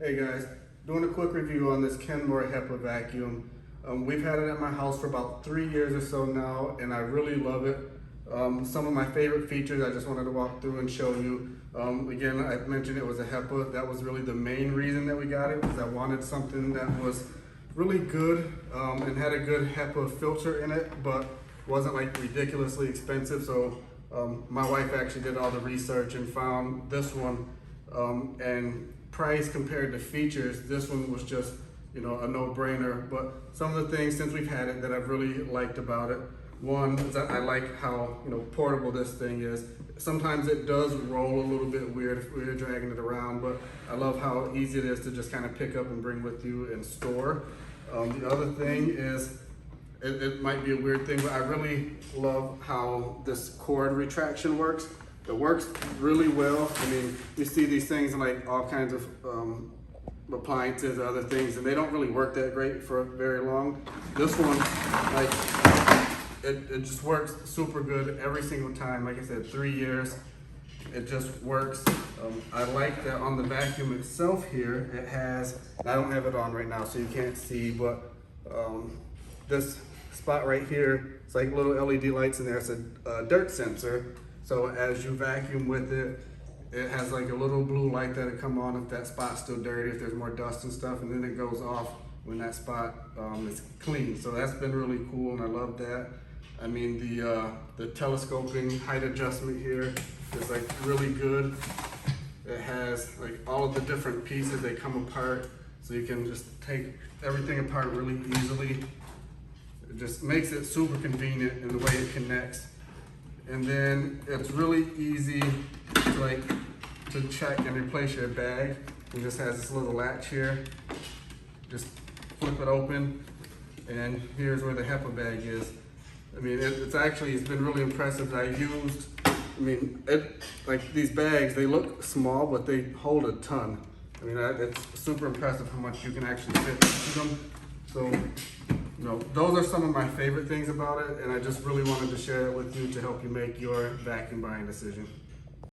Hey guys, doing a quick review on this Kenmore HEPA vacuum. We've had it at my house for about 3 years or so now, and I really love it. Some of my favorite features I just wanted to walk through and show you. Again, I mentioned it was a HEPA. That was really the main reason that we got it, because I wanted something that was really good and had a good HEPA filter in it, but wasn't like ridiculously expensive. So my wife actually did all the research and found this one, and price compared to features, this one was just, a no-brainer. But some of the things since we've had it that I've really liked about it, one is that I like how portable this thing is. Sometimes it does roll a little bit weird if we're dragging it around, but I love how easy it is to just kind of pick up and bring with you and store. The other thing is, it might be a weird thing, but I really love how this cord retraction works. It works really well. I mean, you see these things in like all kinds of appliances or other things, and they don't really work that great for very long. This one, it just works super good every single time. Like I said, 3 years, it just works. I like that on the vacuum itself here, it has, I don't have it on right now so you can't see, but this spot right here, it's like little LED lights in there. It's a dirt sensor. So as you vacuum with it, it has like a little blue light that'll come on if that spot's still dirty, if there's more dust and stuff, and then it goes off when that spot is clean. So that's been really cool, and I love that. I mean, the telescoping height adjustment here is like really good. It has like all of the different pieces, they come apart, so you can just take everything apart really easily. It just makes it super convenient in the way it connects. And then it's really easy to check and replace your bag. It just has this little latch here. Just flip it open, and here's where the HEPA bag is. I mean, it's been really impressive. Like these bags, they look small, but they hold a ton. I mean, it's super impressive how much you can actually fit into them. So, those are some of my favorite things about it, and I just really wanted to share it with you to help you make your vacuum buying decision.